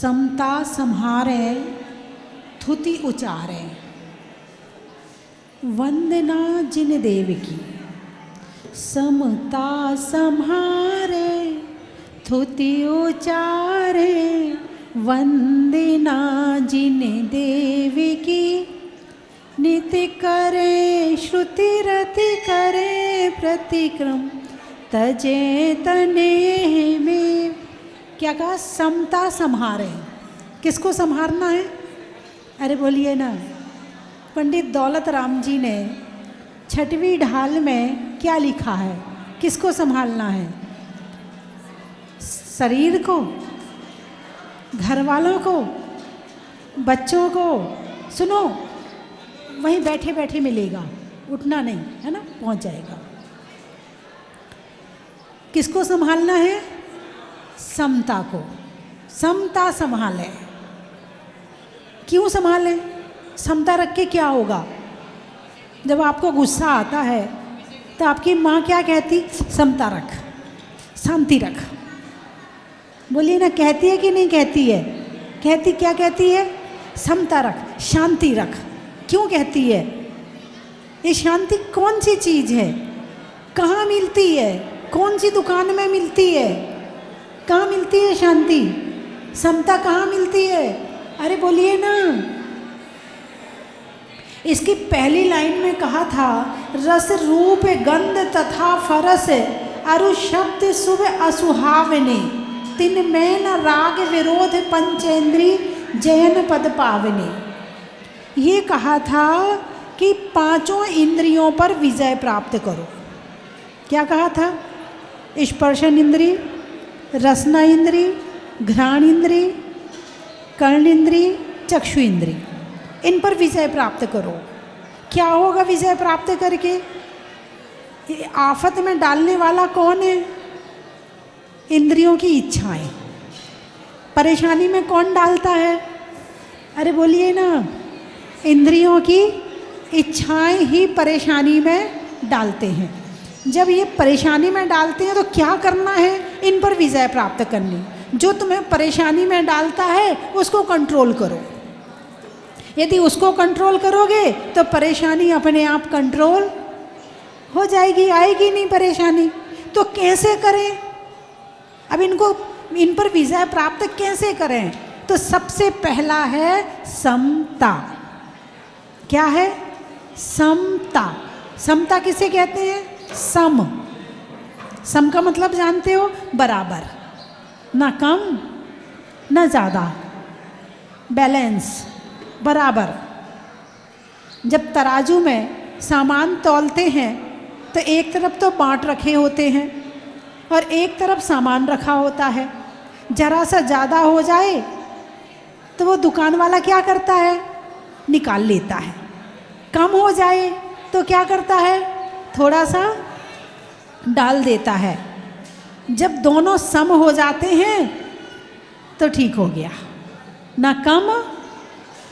समता सम्हारे थुति उचारे, वंदना जिन देव की। समता सम्हारे थुति उचारे, वंदना जिन देव की। नित्य करे श्रुति रति करे प्रतिक्रम, तजे तने में। क्या कहा? समता सम्हारे। किसको संभारना है? अरे बोलिए ना। पंडित दौलत राम जी ने 6वीं ढाल में क्या लिखा है? किसको संभालना है? शरीर को, घर वालों को, बच्चों को। सुनो, वहीं बैठे बैठे मिलेगा, उठना नहीं है ना, पहुंच जाएगा। किसको संभालना है? समता को। समता संभाले। क्यों संभाले? समता रख के क्या होगा? जब आपको गुस्सा आता है तो आपकी माँ क्या कहती? समता रख, शांति रख। बोलिए ना, कहती है कि नहीं कहती है? कहती, क्या कहती है? समता रख, शांति रख। क्यों कहती है? ये शांति कौन सी चीज़ है? कहाँ मिलती है? कौन सी दुकान में मिलती है? कहाँ मिलती है शांति? समता कहाँ मिलती है? अरे बोलिए ना। इसकी पहली लाइन में कहा था, रस रूप गंध तथा फरस, अरु शब्द शुभ असुहावने, तिन में न राग विरोध पंचेंद्री, जयन पद पावने। ये कहा था कि 5 इंद्रियों पर विजय प्राप्त करो। क्या कहा था? स्पर्शन इंद्री, रसना इंद्री, घ्राण इंद्री, कर्ण इंद्री, चक्षु इंद्री, इन पर विजय प्राप्त करो। क्या होगा विजय प्राप्त करके? आफत में डालने वाला कौन है? इंद्रियों की इच्छाएं। परेशानी में कौन डालता है? अरे बोलिए ना। इंद्रियों की इच्छाएं ही परेशानी में डालते हैं। जब ये परेशानी में डालते हैं तो क्या करना है? इन पर विजय प्राप्त करनी। जो तुम्हें परेशानी में डालता है उसको कंट्रोल करो। यदि उसको कंट्रोल करोगे तो परेशानी अपने आप कंट्रोल हो जाएगी, आएगी नहीं परेशानी। तो कैसे करें? अब इन पर विजय प्राप्त कैसे करें? तो सबसे पहला है समता। क्या है? समता। समता किसे कहते हैं? सम। सम का मतलब जानते हो? बराबर, ना कम ना ज़्यादा, बैलेंस, बराबर। जब तराजू में सामान तौलते हैं तो एक तरफ तो बाँट रखे होते हैं और एक तरफ सामान रखा होता है। जरा सा ज़्यादा हो जाए तो वो दुकान वाला क्या करता है? निकाल लेता है। कम हो जाए तो क्या करता है? थोड़ा सा डाल देता है। जब दोनों सम हो जाते हैं तो ठीक हो गया, ना कम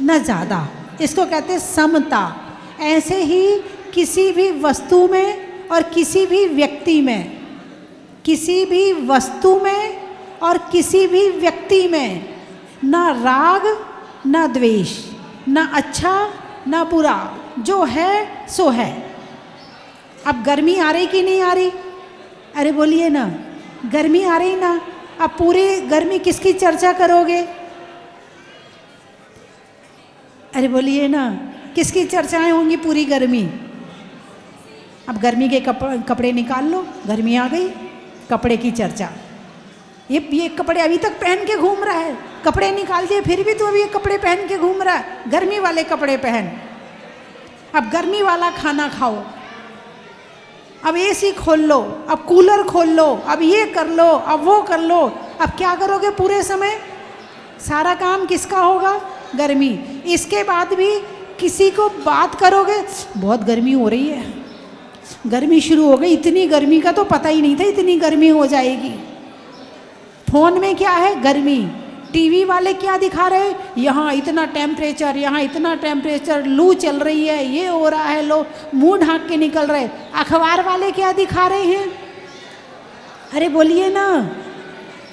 ना ज़्यादा। इसको कहते हैं समता। ऐसे ही किसी भी वस्तु में और किसी भी व्यक्ति में, किसी भी वस्तु में और किसी भी व्यक्ति में ना राग ना द्वेष, ना अच्छा ना बुरा, जो है सो है। अब गर्मी आ रही कि नहीं आ रही? अरे बोलिए ना। गर्मी आ रही ना। अब पूरी गर्मी किसकी चर्चा करोगे? अरे बोलिए ना, किसकी चर्चाएं होंगी पूरी गर्मी? अब गर्मी के कपड़े निकाल लो, गर्मी आ गई, कपड़े की चर्चा। ये कपड़े अभी तक पहन के घूम रहा है, कपड़े निकाल दिए फिर भी तो अभी ये कपड़े पहन के घूम रहा है। गर्मी वाले कपड़े पहन। अब गर्मी वाला खाना खाओ, अब एसी खोल लो, अब कूलर खोल लो, अब ये कर लो, अब वो कर लो। अब क्या करोगे पूरे समय? सारा काम किसका होगा? गर्मी। इसके बाद भी किसी को बात करोगे, बहुत गर्मी हो रही है, गर्मी शुरू हो गई, इतनी गर्मी का तो पता ही नहीं था इतनी गर्मी हो जाएगी। फोन में क्या है? गर्मी। टीवी वाले क्या दिखा रहे? यहाँ इतना टेम्परेचर, यहाँ इतना टेम्परेचर, लू चल रही है, ये हो रहा है, लो मुंह ढांक के निकल रहे। अखबार वाले क्या दिखा रहे हैं? अरे बोलिए ना,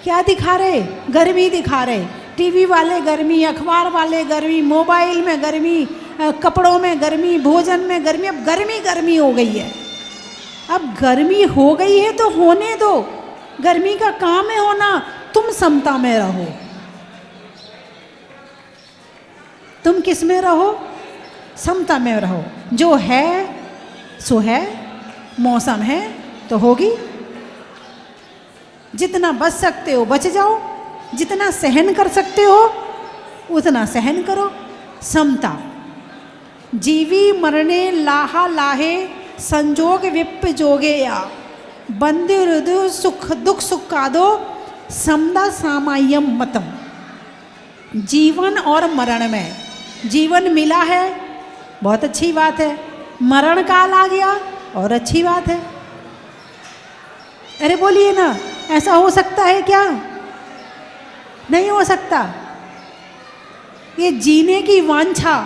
क्या दिखा रहे? गर्मी दिखा रहे। टीवी वाले गर्मी, अखबार वाले गर्मी, मोबाइल में गर्मी, कपड़ों में गर्मी, भोजन में गर्मी, अब गर्मी गर्मी हो गई है। अब गर्मी हो गई है तो होने दो, गर्मी का काम है होना, तुम समता में रहो। तुम किस में रहो? समता में रहो। जो है सो है, मौसम है तो होगी। जितना बच सकते हो बच जाओ, जितना सहन कर सकते हो उतना सहन करो। समता। जीवी मरणे लाहा लाहे, संजोग विप जोगे या, बंदे हृदय सुख दुख सुखादो, समदा सामायम मतम। जीवन और मरण में, जीवन मिला है बहुत अच्छी बात है, मरण काल आ गया और अच्छी बात है। अरे बोलिए ना, ऐसा हो सकता है क्या? नहीं हो सकता। ये जीने की वांछा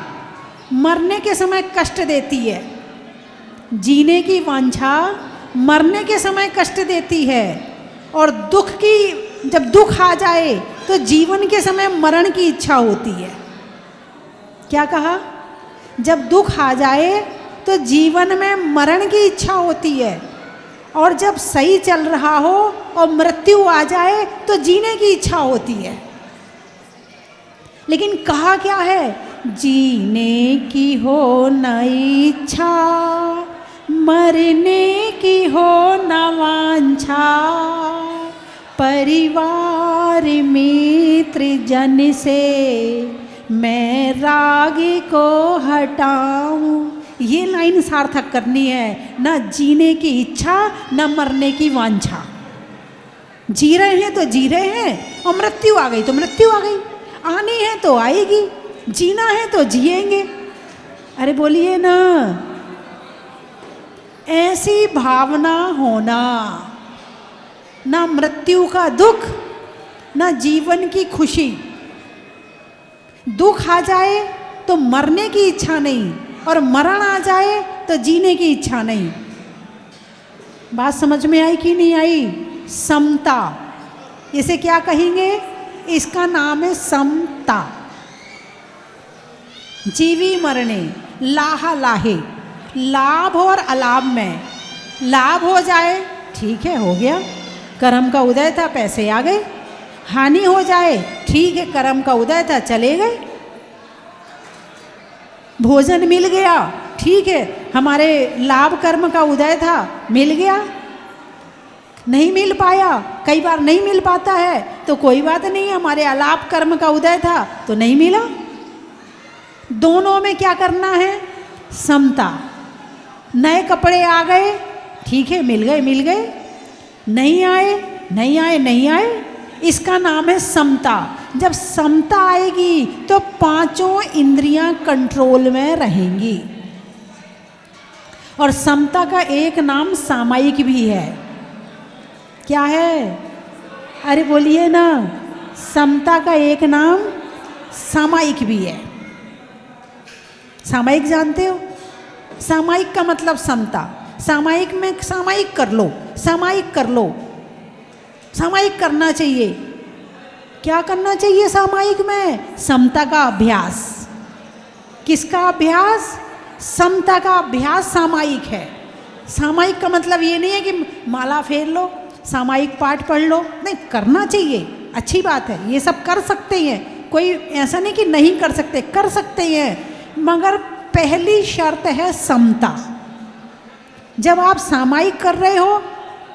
मरने के समय कष्ट देती है। जीने की वांछा मरने के समय कष्ट देती है, और दुख की, जब दुख आ जाए तो जीवन के समय मरण की इच्छा होती है। क्या कहा? जब दुख आ जाए तो जीवन में मरण की इच्छा होती है, और जब सही चल रहा हो और मृत्यु आ जाए तो जीने की इच्छा होती है। लेकिन कहा क्या है? जीने की हो न इच्छा, मरने की हो न वांछा, परिवार मित्र जन से मैं राग को हटाऊं। ये लाइन सार्थक करनी है। न जीने की इच्छा, न मरने की वांछा। जी रहे हैं तो जी रहे हैं, और मृत्यु आ गई तो मृत्यु आ गई, आनी है तो आएगी, जीना है तो जिएंगे। अरे बोलिए ना, ऐसी भावना होना, ना मृत्यु का दुख, ना जीवन की खुशी। दुख आ जाए तो मरने की इच्छा नहीं, और मरण आ जाए तो जीने की इच्छा नहीं। बात समझ में आई कि नहीं आई? समता, इसे क्या कहेंगे? इसका नाम है समता। जीवी मरणे लाहा लाहे, लाभ और अलाभ में। लाभ हो जाए ठीक है, हो गया, कर्म का उदय था, पैसे आ गए। हानि हो जाए ठीक है, कर्म का उदय था, चले गए। भोजन मिल गया ठीक है, हमारे लाभ कर्म का उदय था, मिल गया। नहीं मिल पाया, कई बार नहीं मिल पाता है तो कोई बात नहीं, हमारे अलाभ कर्म का उदय था तो नहीं मिला। दोनों में क्या करना है? समता। नए कपड़े आ गए ठीक है, मिल गए मिल गए, नहीं आए नहीं आए नहीं आए, इसका नाम है समता। जब समता आएगी तो पांचों इंद्रियां कंट्रोल में रहेंगी। और समता का एक नाम सामायिक भी है। क्या है? अरे बोलिए ना, समता का एक नाम सामायिक भी है। सामायिक जानते हो? सामायिक का मतलब समता। सामायिक में सामायिक कर लो, सामायिक कर लो, सामायिक करना चाहिए। क्या करना चाहिए सामायिक में? समता का अभ्यास। किसका अभ्यास? समता का अभ्यास सामायिक है। सामायिक का मतलब ये नहीं है कि माला फेर लो, सामायिक पाठ पढ़ लो, नहीं, करना चाहिए, अच्छी बात है, ये सब कर सकते हैं, कोई ऐसा नहीं कि नहीं कर सकते, कर सकते हैं, मगर पहली शर्त है समता। जब आप सामायिक कर रहे हो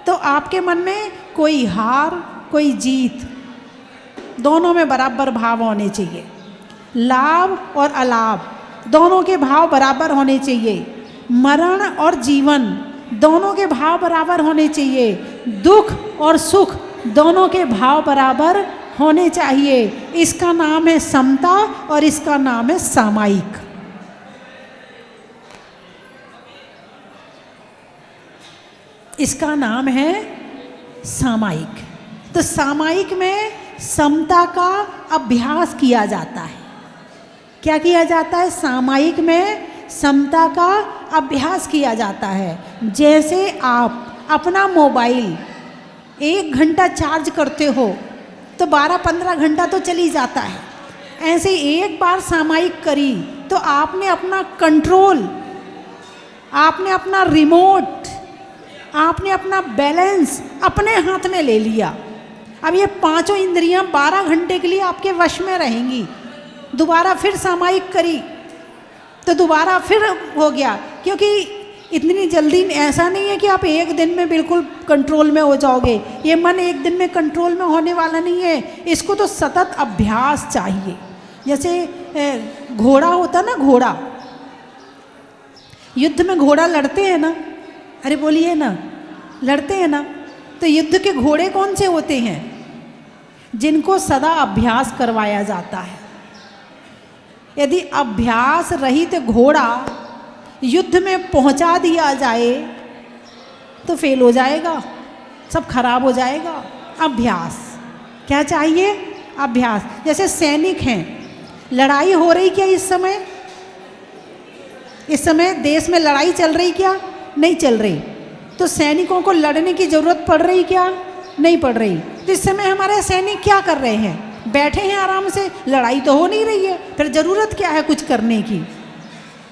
तो आपके मन में कोई हार कोई जीत, दोनों में बराबर भाव होने चाहिए। लाभ और अलाभ दोनों के भाव बराबर होने चाहिए। मरण और जीवन दोनों के भाव बराबर होने चाहिए। दुख और सुख दोनों के भाव बराबर होने चाहिए। इसका नाम है समता और इसका नाम है सामायिक। इसका नाम है सामायिक। तो सामायिक में समता का अभ्यास किया जाता है। क्या किया जाता है? सामायिक में समता का अभ्यास किया जाता है। जैसे आप अपना मोबाइल 1 घंटा चार्ज करते हो तो 12-15 घंटा तो चली जाता है। ऐसे एक बार सामायिक करी तो आपने अपना कंट्रोल, आपने अपना रिमोट, आपने अपना बैलेंस अपने हाथ में ले लिया। अब ये पांचों इंद्रियां 12 घंटे के लिए आपके वश में रहेंगी। दोबारा फिर सामायिक करी तो दोबारा फिर हो गया, क्योंकि इतनी जल्दी ऐसा नहीं है कि आप एक दिन में बिल्कुल कंट्रोल में हो जाओगे। ये मन एक दिन में कंट्रोल में होने वाला नहीं है, इसको तो सतत अभ्यास चाहिए। जैसे घोड़ा होता ना, घोड़ा, युद्ध में घोड़ा लड़ते हैं ना, अरे बोलिए ना, लड़ते हैं ना। तो युद्ध के घोड़े कौन से होते हैं? जिनको सदा अभ्यास करवाया जाता है। यदि अभ्यास रहित घोड़ा युद्ध में पहुंचा दिया जाए तो फेल हो जाएगा, सब खराब हो जाएगा। अभ्यास क्या चाहिए? अभ्यास। जैसे सैनिक हैं, लड़ाई हो रही क्या इस समय? इस समय देश में लड़ाई चल रही क्या? नहीं चल रही। तो सैनिकों को लड़ने की जरूरत पड़ रही क्या? नहीं पड़ रही। तो इस समय हमारे सैनिक क्या कर रहे हैं? बैठे हैं आराम से, लड़ाई तो हो नहीं रही है, फिर जरूरत क्या है कुछ करने की?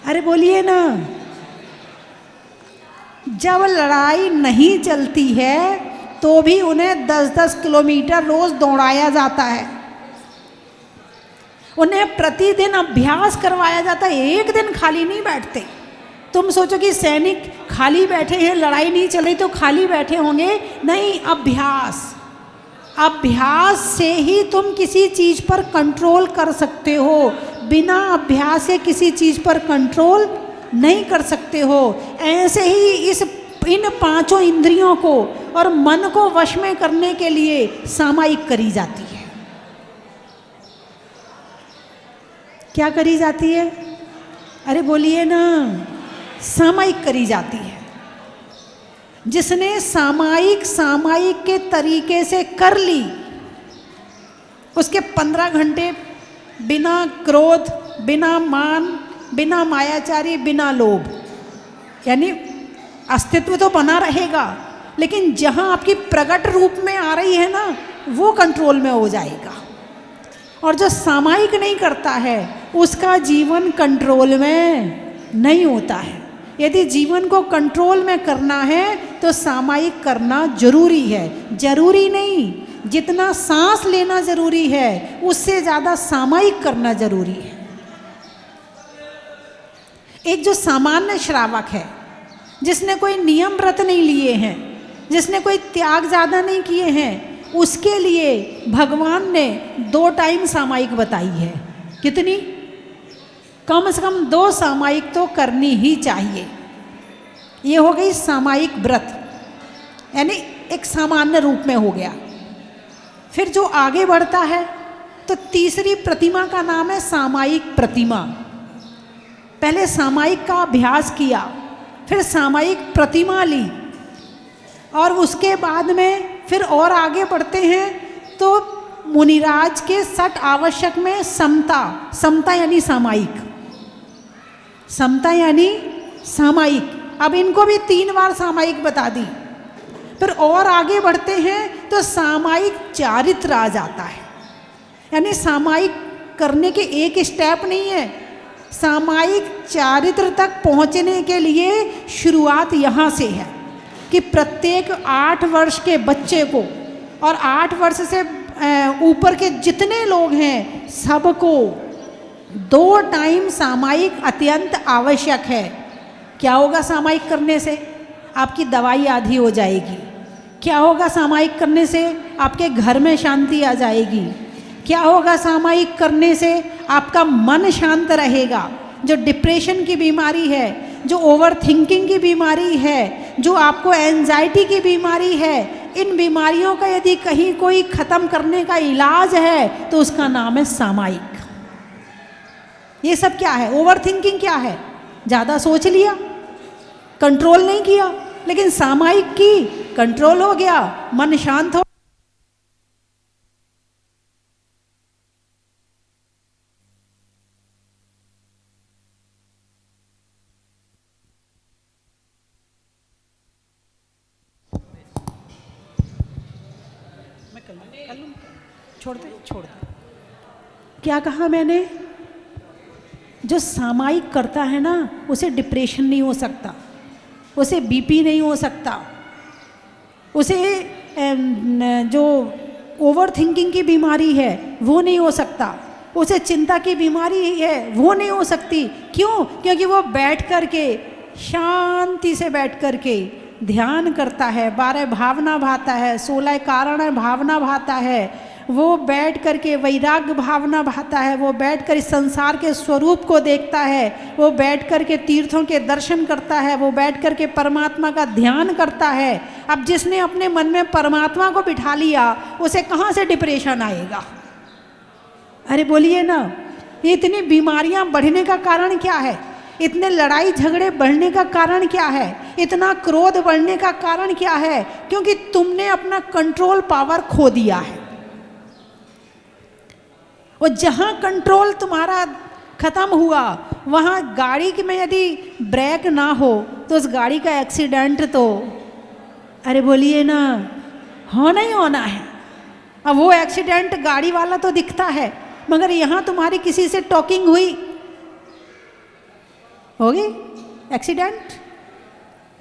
अरे बोलिए ना। जब लड़ाई नहीं चलती है तो भी उन्हें 10-10 किलोमीटर रोज दौड़ाया जाता है, उन्हें प्रतिदिन अभ्यास करवाया जाता है, एक दिन खाली नहीं बैठते। तुम सोचो कि सैनिक खाली बैठे हैं, लड़ाई नहीं चल रही तो खाली बैठे होंगे? नहीं, अभ्यास। अभ्यास से ही तुम किसी चीज पर कंट्रोल कर सकते हो, बिना अभ्यास के किसी चीज पर कंट्रोल नहीं कर सकते हो। ऐसे ही इन पांचों इंद्रियों को और मन को वश में करने के लिए सामायिक करी जाती है। क्या करी जाती है? अरे बोलिए ना, सामायिक करी जाती है। जिसने सामायिक के तरीके से कर ली, उसके 15 घंटे बिना क्रोध, बिना मान, बिना मायाचारी, बिना लोभ, यानी अस्तित्व तो बना रहेगा, लेकिन जहाँ आपकी प्रकट रूप में आ रही है ना, वो कंट्रोल में हो जाएगा। और जो सामायिक नहीं करता है उसका जीवन कंट्रोल में नहीं होता है। यदि जीवन को कंट्रोल में करना है तो सामायिक करना जरूरी है। जरूरी नहीं, जितना सांस लेना जरूरी है उससे ज़्यादा सामायिक करना जरूरी है। एक जो सामान्य श्रावक है, जिसने कोई नियम व्रत नहीं लिए हैं, जिसने कोई त्याग ज़्यादा नहीं किए हैं, उसके लिए भगवान ने 2 टाइम सामायिक बताई है। कितनी? कम से कम 2 सामायिक तो करनी ही चाहिए। ये हो गई सामायिक व्रत, यानी एक सामान्य रूप में हो गया। फिर जो आगे बढ़ता है तो तीसरी प्रतिमा का नाम है सामायिक प्रतिमा। पहले सामायिक का अभ्यास किया, फिर सामायिक प्रतिमा ली, और उसके बाद में फिर और आगे बढ़ते हैं तो मुनिराज के 6 आवश्यक में समता यानी सामायिक, समता यानी सामायिक। अब इनको भी 3 बार सामायिक बता दी। फिर और आगे बढ़ते हैं तो सामायिक चारित्र आ जाता है, यानी सामायिक करने के एक स्टेप नहीं है, सामायिक चारित्र तक पहुंचने के लिए शुरुआत यहाँ से है कि प्रत्येक 8 वर्ष के बच्चे को और 8 वर्ष से ऊपर के जितने लोग हैं सबको 2 टाइम सामायिक अत्यंत आवश्यक है। क्या होगा सामायिक करने से? आपकी दवाई आधी हो जाएगी। क्या होगा सामायिक करने से? आपके घर में शांति आ जाएगी। क्या होगा सामायिक करने से? आपका मन शांत रहेगा। जो डिप्रेशन की बीमारी है, जो ओवर थिंकिंग की बीमारी है, जो आपको एंजाइटी की बीमारी है, इन बीमारियों का यदि कहीं कोई ख़त्म करने का इलाज है तो उसका नाम है सामायिक। ये सब क्या है? ओवर थिंकिंग क्या है? ज़्यादा सोच लिया, कंट्रोल नहीं किया, लेकिन सामायिक की, कंट्रोल हो गया, मन शांत हो। मैं कर लूँ। छोड़ दे। क्या कहा मैंने? जो सामायिक करता है ना, उसे डिप्रेशन नहीं हो सकता, उसे बीपी नहीं हो सकता, उसे जो ओवर थिंकिंग की बीमारी है वो नहीं हो सकता, उसे चिंता की बीमारी है वो नहीं हो सकती। क्यों? क्योंकि वो बैठ कर के शांति से बैठ कर के ध्यान करता है, 12 भावना भाता है, 16 कारण भावना भाता है, वो बैठ कर के वैराग्य भावना भाता है, वो बैठ कर इस संसार के स्वरूप को देखता है, वो बैठ कर के तीर्थों के दर्शन करता है, वो बैठ कर के परमात्मा का ध्यान करता है। अब जिसने अपने मन में परमात्मा को बिठा लिया, उसे कहाँ से डिप्रेशन आएगा? अरे बोलिए ना। ये इतनी बीमारियां बढ़ने का कारण क्या है? इतने लड़ाई झगड़े बढ़ने का कारण क्या है? इतना क्रोध बढ़ने का कारण क्या है? क्योंकि तुमने अपना कंट्रोल पावर खो दिया है। और जहां कंट्रोल तुम्हारा खत्म हुआ, वहां गाड़ी में यदि ब्रेक ना हो तो उस गाड़ी का एक्सीडेंट तो, अरे बोलिए ना, होना ही होना है। अब वो एक्सीडेंट गाड़ी वाला तो दिखता है, मगर यहां तुम्हारी किसी से टॉकिंग हुई, होगी एक्सीडेंट।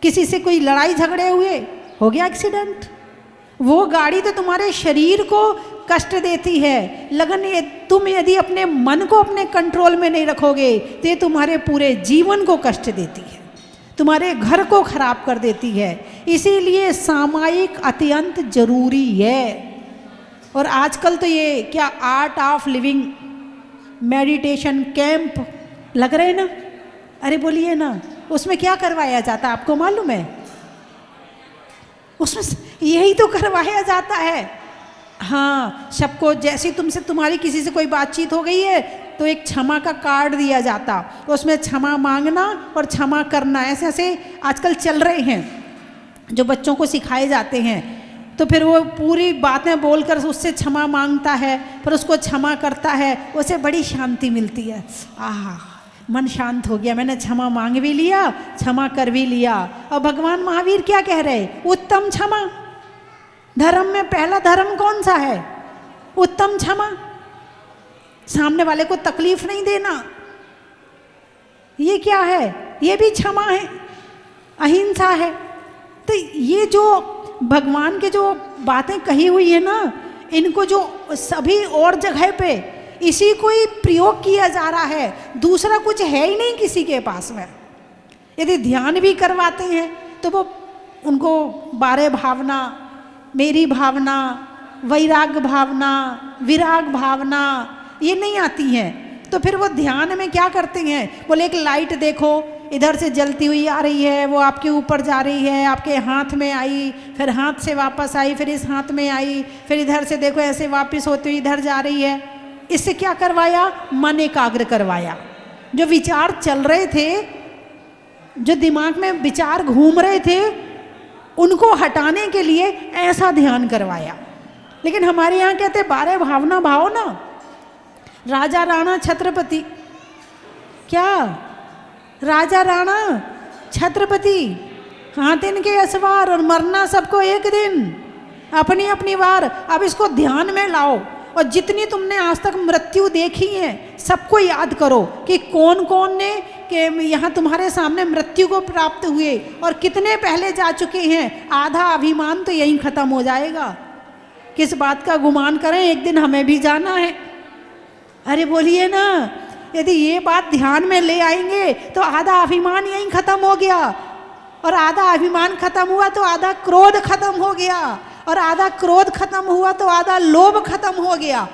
किसी से कोई लड़ाई झगड़े हुए, हो गया एक्सीडेंट। वो गाड़ी तो तुम्हारे शरीर को कष्ट देती है, लेकिन तुम यदि अपने मन को अपने कंट्रोल में नहीं रखोगे तो ये तुम्हारे पूरे जीवन को कष्ट देती है, तुम्हारे घर को खराब कर देती है। इसीलिए सामायिक अत्यंत जरूरी है। और आजकल तो ये क्या art of living meditation camp लग रहे हैं ना, अरे बोलिए ना, उसमें क्या करवाया जाता है आपको मालूम है? उसमें यही तो करवाया जाता है। हाँ, सबको जैसे तुमसे तुम्हारी किसी से कोई बातचीत हो गई है तो एक क्षमा का कार्ड दिया जाता, उसमें क्षमा मांगना और क्षमा करना, ऐसे ऐसे आजकल चल रहे हैं जो बच्चों को सिखाए जाते हैं। तो फिर वो पूरी बातें बोलकर उससे क्षमा मांगता है, फिर उसको क्षमा करता है, उसे बड़ी शांति मिलती है। आहा, मन शांत हो गया, मैंने क्षमा मांग भी लिया, क्षमा कर भी लिया। और भगवान महावीर क्या कह रहे? उत्तम क्षमा। धर्म में पहला धर्म कौन सा है? उत्तम क्षमा। सामने वाले को तकलीफ नहीं देना, ये क्या है? ये भी क्षमा है, अहिंसा है। तो ये जो भगवान के जो बातें कही हुई है ना, इनको जो सभी और जगह पे इसी को ही प्रयोग किया जा रहा है, दूसरा कुछ है ही नहीं किसी के पास में। यदि ध्यान भी करवाते हैं तो वो उनको 12 भावना, मेरी भावना, वैराग्य भावना, विराग भावना, ये नहीं आती हैं। तो फिर वो ध्यान में क्या करते हैं? बोले एक लाइट देखो, इधर से जलती हुई आ रही है, वो आपके ऊपर जा रही है, आपके हाथ में आई, फिर हाथ से वापस आई, फिर इस हाथ में आई, फिर इधर से देखो ऐसे वापस होती हुई इधर जा रही है। इससे क्या करवाया? मन एकाग्र करवाया। जो विचार चल रहे थे, जो दिमाग में विचार घूम रहे थे, उनको हटाने के लिए ऐसा ध्यान करवाया। लेकिन हमारे यहाँ कहते 12 भावना भाव ना, राजा राणा छत्रपति, क्या राजा राणा छत्रपति, हाथ इनके असवार और मरना सबको एक दिन, अपनी अपनी वार। अब इसको ध्यान में लाओ और जितनी तुमने आज तक मृत्यु देखी है सबको याद करो कि कौन कौन ने कि यहाँ तुम्हारे सामने मृत्यु को प्राप्त हुए और कितने पहले जा चुके हैं। आधा अभिमान तो यहीं खत्म हो जाएगा। किस बात का गुमान करें, एक दिन हमें भी जाना है। अरे बोलिए ना, यदि ये बात ध्यान में ले आएंगे तो आधा अभिमान यहीं खत्म हो गया, और आधा अभिमान खत्म हुआ तो आधा क्रोध खत्म हो गया, और आधा क्रोध खत्म हुआ तो आधा लोभ खत्म हो गया।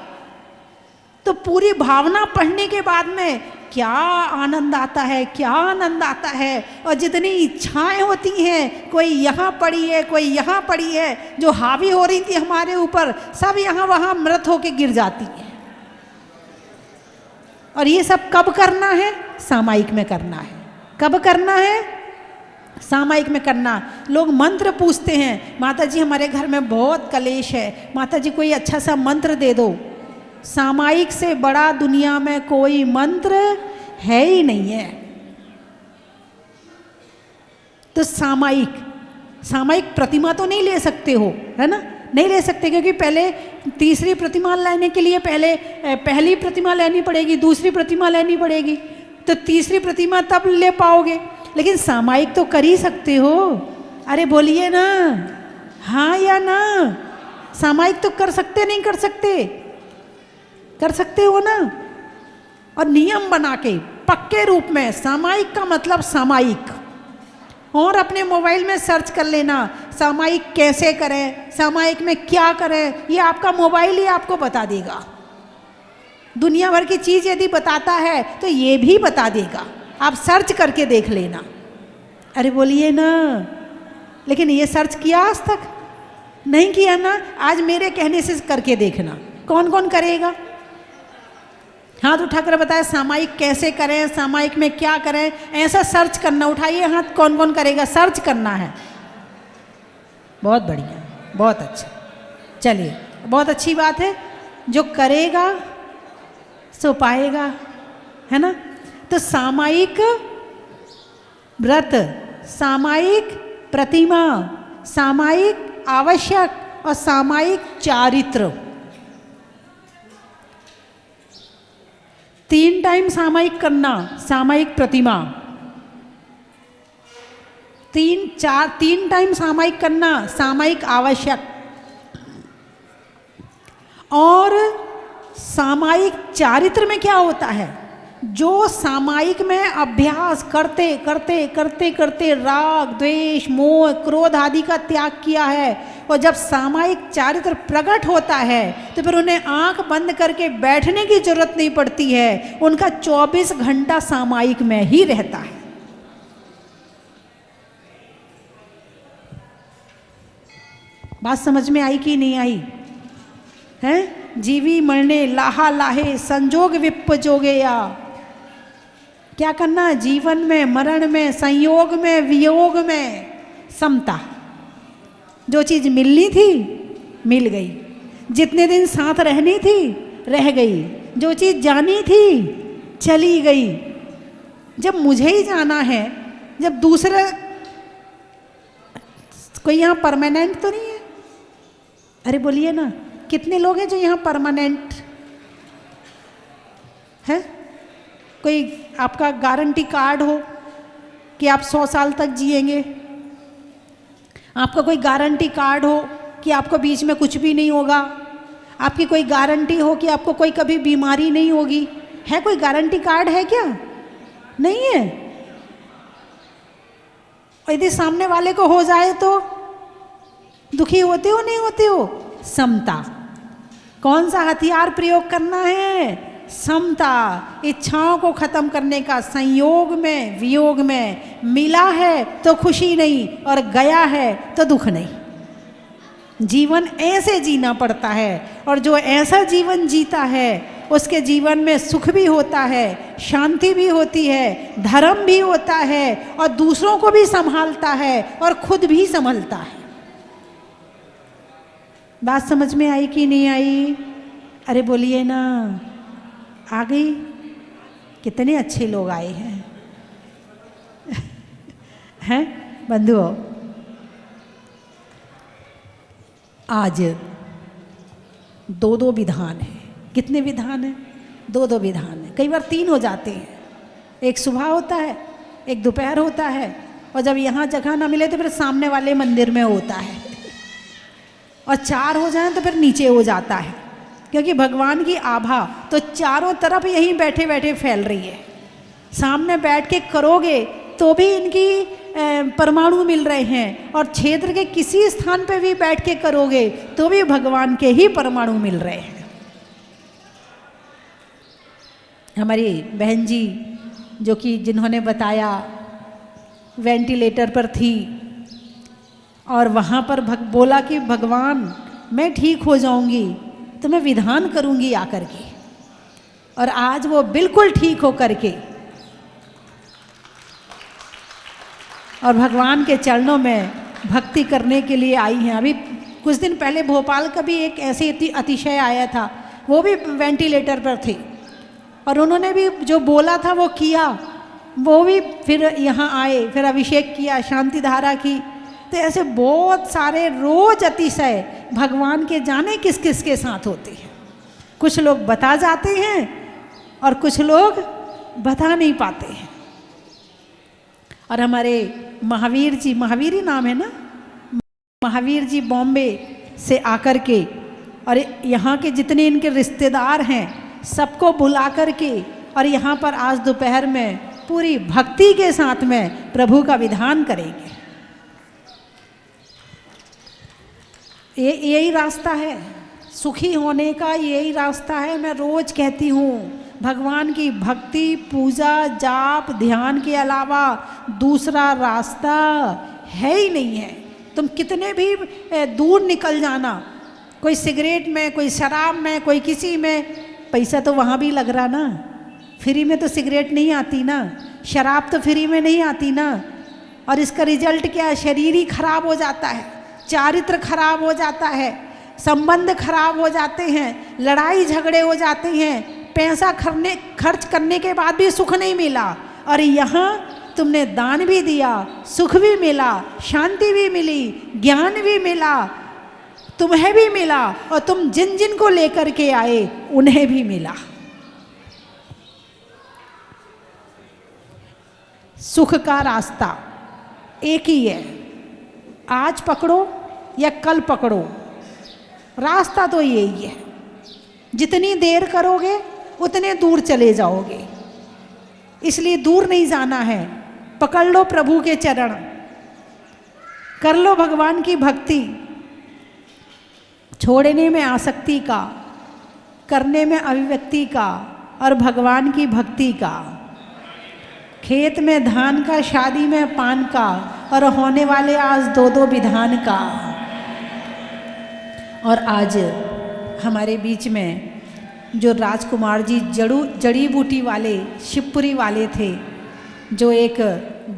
तो पूरी भावना पढ़ने के बाद में क्या आनंद आता है, क्या आनंद आता है। और जितनी इच्छाएं होती हैं, कोई यहाँ पड़ी है, कोई यहाँ पड़ी है, जो हावी हो रही थी हमारे ऊपर, सब यहाँ वहाँ मृत होके गिर जाती है। और ये सब कब करना है? सामायिक में करना है। कब करना है? सामायिक में करना। लोग मंत्र पूछते हैं, माता जी हमारे घर में बहुत कलेश है, माता जी कोई अच्छा सा मंत्र दे दो। सामायिक से बड़ा दुनिया में कोई मंत्र है ही नहीं है। तो सामायिक प्रतिमा तो नहीं ले सकते हो, है ना, नहीं ले सकते, क्योंकि पहले तीसरी प्रतिमा लेने के लिए पहले पहली प्रतिमा लेनी पड़ेगी, दूसरी प्रतिमा लेनी पड़ेगी, तो तीसरी प्रतिमा तब ले पाओगे। लेकिन सामायिक तो कर ही सकते हो। अरे बोलिए ना, हाँ या ना? सामायिक तो कर सकते, नहीं कर सकते? कर सकते हो ना। और नियम बना के पक्के रूप में, सामायिक का मतलब सामायिक, और अपने मोबाइल में सर्च कर लेना सामायिक कैसे करें, सामायिक में क्या करें, ये आपका मोबाइल ही आपको बता देगा। दुनिया भर की चीज़ यदि बताता है तो ये भी बता देगा, आप सर्च करके देख लेना। अरे बोलिए ना। लेकिन ये सर्च किया आज तक? नहीं किया ना। आज मेरे कहने से करके देखना। कौन कौन करेगा? हाथ उठाकर बताया सामायिक कैसे करें, सामायिक में क्या करें, ऐसा सर्च करना। उठाइए हाथ, कौन कौन करेगा? सर्च करना है। बहुत बढ़िया, बहुत अच्छा। चलिए, बहुत अच्छी बात है। जो करेगा सो पाएगा, है ना। तो सामायिक व्रत, सामायिक प्रतिमा, सामायिक आवश्यक और सामायिक चारित्र, 3 टाइम सामायिक करना। सामायिक प्रतिमा 3 टाइम सामायिक करना, सामायिक आवश्यक, और सामायिक चारित्र में क्या होता है? जो सामायिक में अभ्यास करते करते करते करते राग, द्वेष, मोह, क्रोध आदि का त्याग किया है, और जब सामायिक चारित्र प्रकट होता है तो फिर उन्हें आंख बंद करके बैठने की जरूरत नहीं पड़ती है। उनका 24 घंटा सामायिक में ही रहता है। बात समझ में आई कि नहीं आई? हैं? जीवी मरने लाहा लाहे संजोग विपजोगेया। क्या करना? जीवन में, मरण में, संयोग में, वियोग में समता। जो चीज़ मिलनी थी मिल गई, जितने दिन साथ रहनी थी रह गई, जो चीज़ जानी थी चली गई। जब मुझे ही जाना है, जब दूसरा कोई यहाँ परमानेंट तो नहीं है? अरे बोलिए ना, कितने लोग हैं जो यहाँ परमानेंट है? कोई आपका गारंटी कार्ड हो कि आप 100 साल तक जिएंगे, आपका कोई गारंटी कार्ड हो कि आपको बीच में कुछ भी नहीं होगा, आपकी कोई गारंटी हो कि आपको कोई कभी बीमारी नहीं होगी, है कोई गारंटी कार्ड? है क्या? नहीं है। यदि सामने वाले को हो जाए तो दुखी होते हो, नहीं होते हो? समता। कौन सा हथियार प्रयोग करना है? समता। इच्छाओं को खत्म करने का। संयोग में, वियोग में मिला है तो खुशी नहीं, और गया है तो दुख नहीं। जीवन ऐसे जीना पड़ता है, और जो ऐसा जीवन जीता है उसके जीवन में सुख भी होता है, शांति भी होती है, धर्म भी होता है, और दूसरों को भी संभालता है और खुद भी संभलता है। बात समझ में आई कि नहीं आई? अरे बोलिए ना। आ गई? कितने अच्छे लोग आए हैं हैं बंधुओं। आज 2 विधान है। कितने विधान हैं? 2 विधान है। कई बार 3 हो जाते हैं। एक सुबह होता है, एक दोपहर होता है, और जब यहाँ जगह ना मिले तो फिर सामने वाले मंदिर में होता है, और 4 हो जाए तो फिर नीचे हो जाता है। क्योंकि भगवान की आभा तो चारों तरफ यहीं बैठे बैठे फैल रही है। सामने बैठ के करोगे तो भी इनकी परमाणु मिल रहे हैं, और क्षेत्र के किसी स्थान पे भी बैठ के करोगे तो भी भगवान के ही परमाणु मिल रहे हैं। हमारी बहन जी जो कि जिन्होंने बताया वेंटिलेटर पर थी, और वहाँ पर बोला कि भगवान मैं ठीक हो जाऊंगी तो मैं विधान करूंगी आकर के, और आज वो बिल्कुल ठीक हो करके और भगवान के चरणों में भक्ति करने के लिए आई हैं। अभी कुछ दिन पहले भोपाल का भी एक ऐसे अतिशय आया था, वो भी वेंटिलेटर पर थे, और उन्होंने भी जो बोला था वो किया। वो भी फिर यहाँ आए, फिर अभिषेक किया, शांति धारा की। तो ऐसे बहुत सारे रोज अतिशय भगवान के जाने किस किस के साथ होती है। कुछ लोग बता जाते हैं और कुछ लोग बता नहीं पाते हैं। और हमारे महावीर जी, महावीर ही नाम है ना, महावीर जी बॉम्बे से आकर के और यहाँ के जितने इनके रिश्तेदार हैं सबको बुला कर के और यहाँ पर आज दोपहर में पूरी भक्ति के साथ में प्रभु का विधान करेंगे। यही रास्ता है सुखी होने का, यही रास्ता है। मैं रोज कहती हूँ भगवान की भक्ति, पूजा, जाप, ध्यान के अलावा दूसरा रास्ता है ही नहीं है। तुम कितने भी दूर निकल जाना, कोई सिगरेट में, कोई शराब में, कोई किसी में, पैसा तो वहाँ भी लग रहा ना। फ्री में तो सिगरेट नहीं आती ना, शराब तो फ्री में नहीं आती ना। और इसका रिजल्ट क्या है? शरीर ही खराब हो जाता है, चारित्र खराब हो जाता है, संबंध खराब हो जाते हैं, लड़ाई झगड़े हो जाते हैं, पैसा खर्च करने के बाद भी सुख नहीं मिला। और यहाँ तुमने दान भी दिया, सुख भी मिला, शांति भी मिली, ज्ञान भी मिला, तुम्हें भी मिला, और तुम जिन जिन को लेकर के आए उन्हें भी मिला। सुख का रास्ता एक ही है, आज पकड़ो या कल पकड़ो, रास्ता तो यही है। जितनी देर करोगे उतने दूर चले जाओगे, इसलिए दूर नहीं जाना है। पकड़ लो प्रभु के चरण, कर लो भगवान की भक्ति। छोड़ने में आसक्ति का, करने में अभिव्यक्ति का और भगवान की भक्ति का। खेत में धान का, शादी में पान का, और होने वाले आज दो दो विधान का। और आज हमारे बीच में जो राजकुमार जी जड़ी बूटी वाले, शिवपुरी वाले थे, जो एक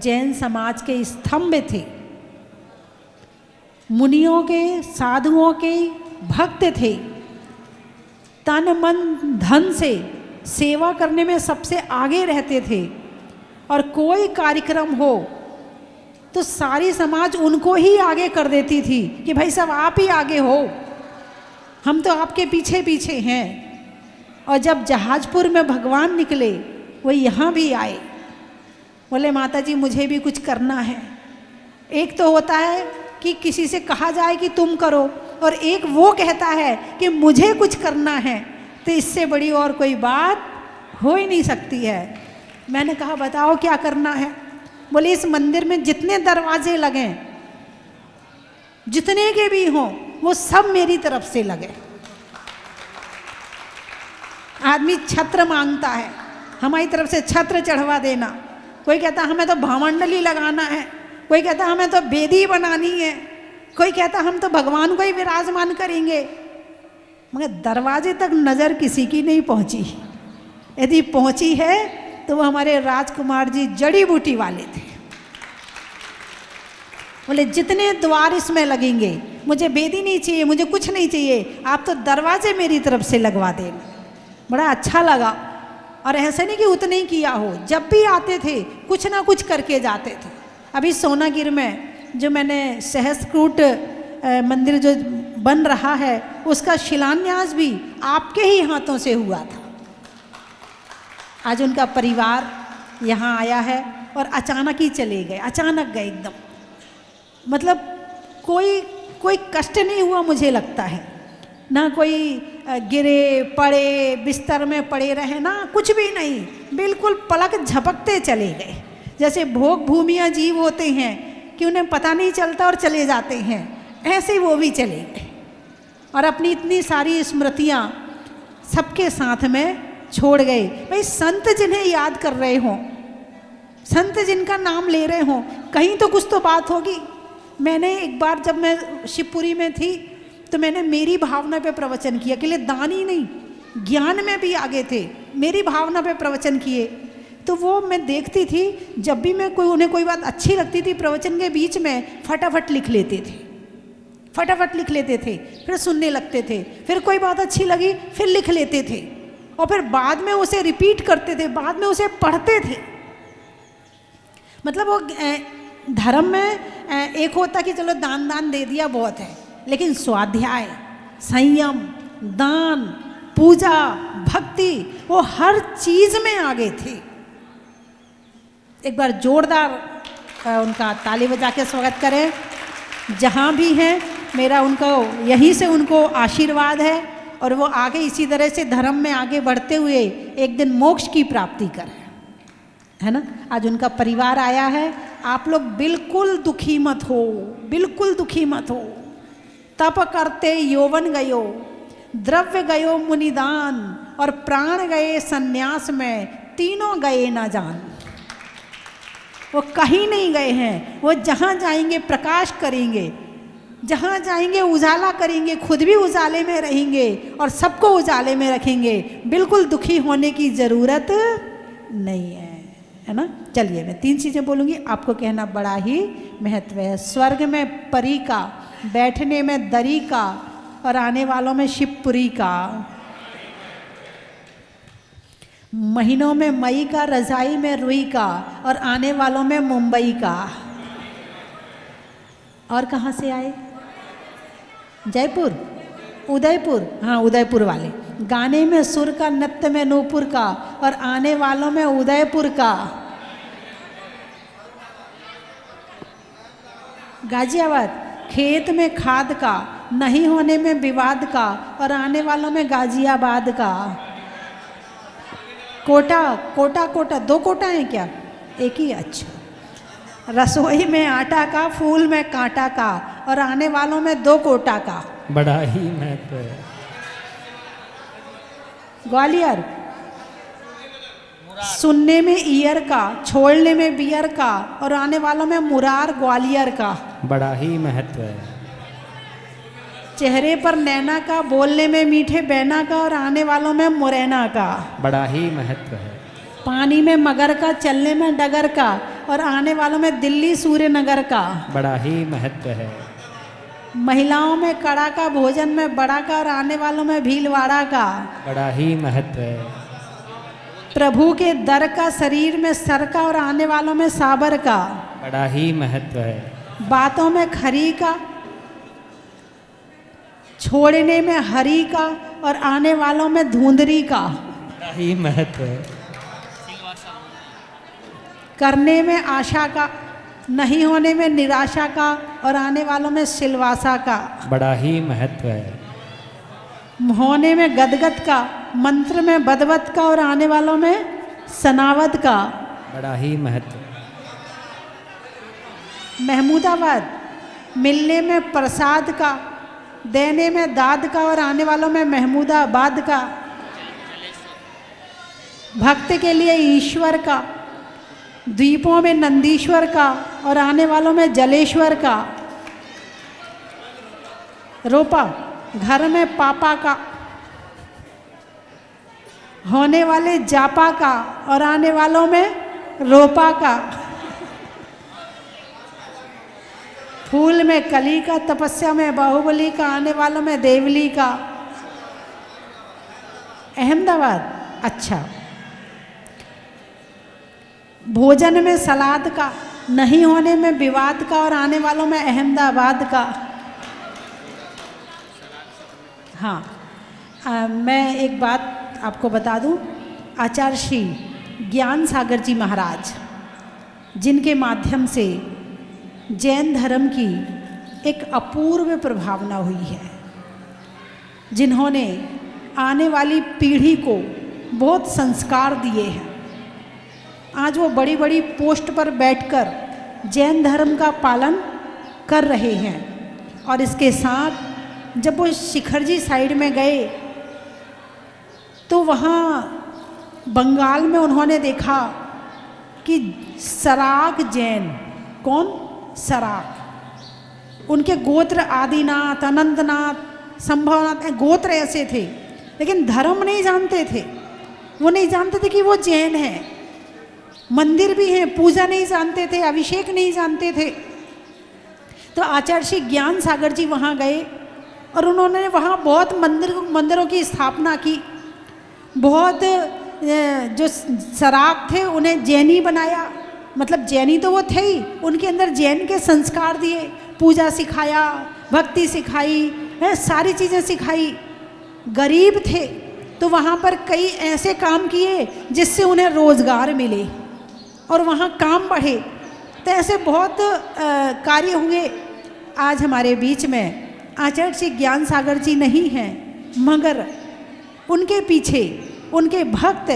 जैन समाज के स्तंभ थे, मुनियों के, साधुओं के भक्त थे, तन मन धन से सेवा करने में सबसे आगे रहते थे। और कोई कार्यक्रम हो तो सारी समाज उनको ही आगे कर देती थी कि भाई साहब आप ही आगे हो, हम तो आपके पीछे पीछे हैं। और जब जहाजपुर में भगवान निकले, वो यहाँ भी आए, बोले माता जी मुझे भी कुछ करना है। एक तो होता है कि किसी से कहा जाए कि तुम करो, और एक वो कहता है कि मुझे कुछ करना है। तो इससे बड़ी और कोई बात हो ही नहीं सकती है। मैंने कहा बताओ क्या करना है? बोले इस मंदिर में जितने दरवाजे लगें, जितने के भी हों, वो सब मेरी तरफ से लगे। आदमी छत्र मांगता है, हमारी तरफ से छत्र चढ़वा देना। कोई कहता हमें तो भामंडली लगाना है, कोई कहता हमें तो बेदी बनानी है, कोई कहता हम तो भगवान को ही विराजमान करेंगे। मगर दरवाजे तक नज़र किसी की नहीं पहुंची। यदि पहुंची है तो वो हमारे राजकुमार जी जड़ी बूटी वाले थे। बोले जितने द्वार इसमें लगेंगे, मुझे बेदी नहीं चाहिए, मुझे कुछ नहीं चाहिए, आप तो दरवाजे मेरी तरफ से लगवा देना। बड़ा अच्छा लगा। और ऐसा नहीं कि उतने ही किया हो, जब भी आते थे कुछ ना कुछ करके जाते थे। अभी सोनागिर में जो मैंने सहस्त्रकूट मंदिर जो बन रहा है, उसका शिलान्यास भी आपके ही हाथों से हुआ था। आज उनका परिवार यहाँ आया है और अचानक ही चले गए, अचानक गए एकदम। मतलब कोई कष्ट नहीं हुआ मुझे लगता है, ना कोई गिरे पड़े, बिस्तर में पड़े रहे, ना कुछ भी नहीं। बिल्कुल पलक झपकते चले गए। जैसे भोग भूमिया जीव होते हैं कि उन्हें पता नहीं चलता और चले जाते हैं, ऐसे ही वो भी चले गए। और अपनी इतनी सारी स्मृतियाँ सबके साथ में छोड़ गए। भाई संत जिन्हें याद कर रहे हों, संत जिनका नाम ले रहे हों, कहीं तो कुछ तो बात होगी। मैंने एक बार जब मैं शिवपुरी में थी तो मैंने मेरी भावना पे प्रवचन किया। अकेले दान ही नहीं, ज्ञान में भी आगे थे, मेरी भावना पे प्रवचन किए। तो वो मैं देखती थी, जब भी मैं उन्हें कोई बात अच्छी लगती थी प्रवचन के बीच में फटाफट लिख लेते थे, फटाफट लिख लेते थे, फिर सुनने लगते थे। फिर कोई बात अच्छी लगी फिर लिख लेते थे, और फिर बाद में उसे रिपीट करते थे, बाद में उसे पढ़ते थे। मतलब वो धर्म में एक होता कि चलो दान दे दिया बहुत है, लेकिन स्वाध्याय, संयम, दान, पूजा, भक्ति, वो हर चीज में आगे थे। एक बार जोरदार उनका ताली बजा के स्वागत करें। जहाँ भी हैं मेरा उनको यहीं से उनको आशीर्वाद है और वो आगे इसी तरह से धर्म में आगे बढ़ते हुए एक दिन मोक्ष की प्राप्ति करें, है ना। आज उनका परिवार आया है, आप लोग बिल्कुल दुखी मत हो, बिल्कुल दुखी मत हो। तप करते यौवन गयो, द्रव्य गयो मुनिदान, और प्राण गए सन्यास में, तीनों गए ना जान। वो कहीं नहीं गए हैं, वो जहाँ जाएंगे प्रकाश करेंगे, जहाँ जाएंगे उजाला करेंगे, खुद भी उजाले में रहेंगे और सबको उजाले में रखेंगे। बिल्कुल दुखी होने की ज़रूरत नहीं है ना। चलिए मैं 3 चीज़ें बोलूँगी, आपको कहना बड़ा ही महत्व है। स्वर्ग में परी का, बैठने में दरी का, और आने वालों में शिवपुरी का। महीनों में मई का, रजाई में रुई का, और आने वालों में मुंबई का। और कहाँ से आए? जयपुर, उदयपुर, हाँ उदयपुर वाले। गाने में सुर का, नृत्य में नूपुर का, और आने वालों में उदयपुर का। गाजियाबाद, खेत में खाद का, नहीं होने में विवाद का, और आने वालों में गाजियाबाद का। कोटा, कोटा कोटा, 2 कोटा हैं क्या? एक ही, अच्छा। रसोई में आटा का, फूल में कांटा का, और आने वालों में 2 कोटा का। बड़ा ही महत्व है। ग्वालियर, सुनने में ईयर का, छोड़ने में बियर का, और आने वालों में मुरार ग्वालियर का। बड़ा ही महत्व है। चेहरे पर नैना का, बोलने में मीठे बैना का, और आने वालों में मुरैना का। बड़ा ही महत्व है। पानी में मगर का, चलने में डगर का, और आने वालों में दिल्ली सूर्यनगर का। बड़ा ही महत्व है। महिलाओं में कड़ा का, भोजन में बड़ा का, और आने वालों में भीलवाड़ा का। बड़ा ही महत्व है। प्रभु के दर का, शरीर में सर का, और आने वालों में साबर का। बड़ा ही महत्व है। बातों में खरी का, छोड़ने में हरी का, और आने वालों में धुंधरी का। बड़ा ही महत्व है। करने में आशा का, नहीं होने में निराशा का, और आने वालों में सिलवासा का। बड़ा ही महत्व है। होने में गदगद का, मंत्र में बदवत का, और आने वालों में सनावद का। बड़ा ही महत्व। महमूदाबाद, मिलने में प्रसाद का, देने में दाद का, और आने वालों में महमूदाबाद का। भक्त के लिए ईश्वर का, द्वीपों में नंदीश्वर का, और आने वालों में जलेश्वर का। रोपा, घर में पापा का, होने वाले जापा का, और आने वालों में रोपा का। फूल में कली का, तपस्या में बाहुबली का, आने वालों में देवली का। अहमदाबाद, अच्छा। भोजन में सलाद का, नहीं होने में विवाद का, और आने वालों में अहमदाबाद का। हाँ, मैं एक बात आपको बता दूं। आचार्य श्री ज्ञान सागर जी महाराज, जिनके माध्यम से जैन धर्म की एक अपूर्व प्रभावना हुई है, जिन्होंने आने वाली पीढ़ी को बहुत संस्कार दिए हैं। आज वो बड़ी बड़ी पोस्ट पर बैठकर जैन धर्म का पालन कर रहे हैं। और इसके साथ जब वो शिखर जी साइड में गए तो वहाँ बंगाल में उन्होंने देखा कि सराग जैन, कौन? सराग। उनके गोत्र आदिनाथ, अनंतनाथ, संभवनाथ गोत्र ऐसे थे, लेकिन धर्म नहीं जानते थे। वो नहीं जानते थे कि वो जैन हैं। मंदिर भी हैं, पूजा नहीं जानते थे, अभिषेक नहीं जानते थे। तो आचार्य श्री ज्ञान सागर जी वहाँ गए और उन्होंने वहाँ बहुत मंदिरों की स्थापना की। बहुत जो सराग थे उन्हें जैनी बनाया, मतलब जैनी तो वो थे ही, उनके अंदर जैन के संस्कार दिए, पूजा सिखाया, भक्ति सिखाई है, सारी चीज़ें सिखाई। गरीब थे तो वहाँ पर कई ऐसे काम किए जिससे उन्हें रोज़गार मिले और वहाँ काम बढ़े। तो ऐसे बहुत कार्य हुए। आज हमारे बीच में आचार्य श्री ज्ञान सागर जी नहीं हैं, मगर उनके पीछे उनके भक्त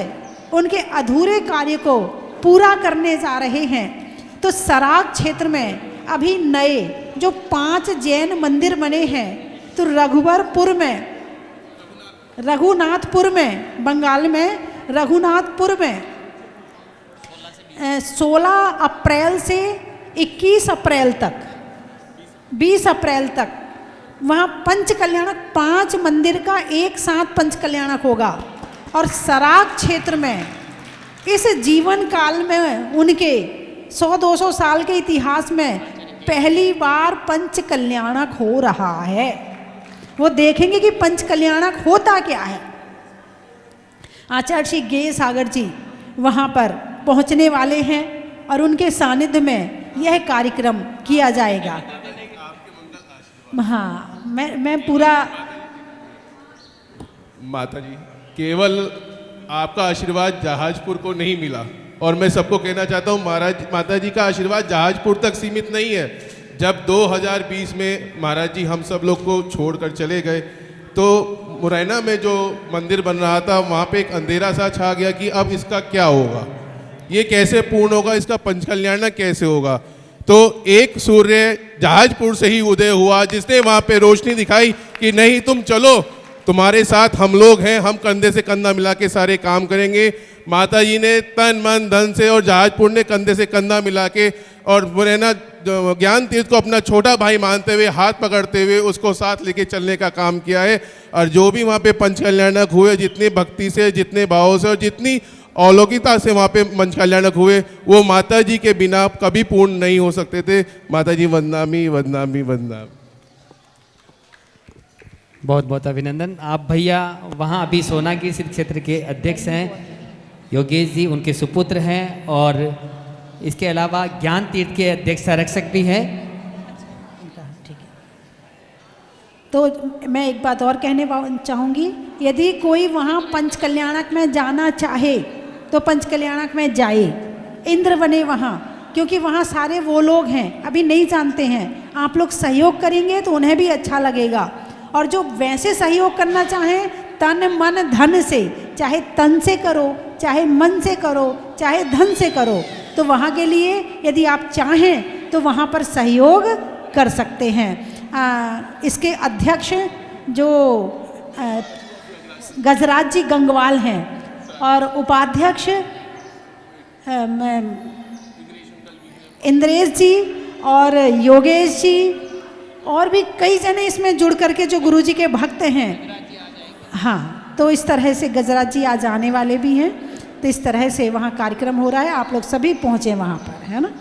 उनके अधूरे कार्य को पूरा करने जा रहे हैं। तो सराग क्षेत्र में अभी नए जो 5 जैन मंदिर बने हैं, तो रघुवरपुर में, रघुनाथपुर में, बंगाल में रघुनाथपुर में 16 अप्रैल से 21 अप्रैल तक, 20 अप्रैल तक वहाँ पंच कल्याणक 5 मंदिर का एक साथ पंच कल्याणक होगा। और सराग क्षेत्र में इस जीवन काल में उनके 100-200 साल के इतिहास में पहली बार पंच कल्याणक हो रहा है। वो देखेंगे कि पंच कल्याणक होता क्या है। आचार्य श्री ज्ञान सागर जी वहाँ पर पहुँचने वाले हैं और उनके सानिध्य में यह कार्यक्रम किया जाएगा। हाँ, मैं पूरा माता जी, केवल आपका आशीर्वाद जहाजपुर को नहीं मिला, और मैं सबको कहना चाहता हूँ महाराज माता जी का आशीर्वाद जहाजपुर तक सीमित नहीं है। जब 2020 में महाराज जी हम सब लोग को छोड़कर चले गए, तो मुरैना में जो मंदिर बन रहा था वहाँ पे एक अंधेरा सा छा गया कि अब इसका क्या होगा, ये कैसे पूर्ण होगा, इसका पंचकल्याण कैसे होगा। तो एक सूर्य जहाजपुर से ही उदय हुआ जिसने वहाँ पे रोशनी दिखाई कि नहीं, तुम चलो, तुम्हारे साथ हम लोग हैं, हम कंधे से कंधा मिला के सारे काम करेंगे। माता जी ने तन मन धन से और जहाजपुर ने कंधे से कंधा मिला के और मुरैना ज्ञान तीर्थ को अपना छोटा भाई मानते हुए, हाथ पकड़ते हुए उसको साथ लेके चलने का काम किया है। और जो भी वहाँ पे पंच कल्याणक हुए, जितनी भक्ति से, जितने भाव से और जितनी अलौकिकता से वहाँ पे पंच कल्याणक हुए, वो माता जी के बिना कभी पूर्ण नहीं हो सकते थे। माता जी वंदनामी वंदनामी वंदनामी। बहुत बहुत अभिनंदन। आप भैया वहाँ अभी सोनागिरी सिद्ध क्षेत्र के अध्यक्ष हैं, योगेश जी उनके सुपुत्र हैं, और इसके अलावा ज्ञान तीर्थ के अध्यक्ष संरक्षक भी हैं। ठीक है। तो मैं एक बात और कहने चाहूँगी, यदि कोई वहाँ पंच कल्याणक में जाना चाहे तो पंच कल्याणक में जाए, इंद्र बने वहाँ, क्योंकि वहाँ सारे वो लोग हैं अभी नहीं जानते हैं। आप लोग सहयोग करेंगे तो उन्हें भी अच्छा लगेगा। और जो वैसे सहयोग करना चाहें तन मन धन से, चाहे तन से करो, चाहे मन से करो, चाहे धन से करो, तो वहाँ के लिए यदि आप चाहें तो वहाँ पर सहयोग कर सकते हैं। इसके अध्यक्ष जो गजराज जी गंगवाल हैं और उपाध्यक्ष इंद्रेश जी और योगेश जी और भी कई जने इसमें जुड़ करके जो गुरुजी के भक्त हैं। हाँ, तो इस तरह से गजराज जी आज आने वाले भी हैं। तो इस तरह से वहाँ कार्यक्रम हो रहा है, आप लोग सभी पहुँचे वहाँ पर, है ना।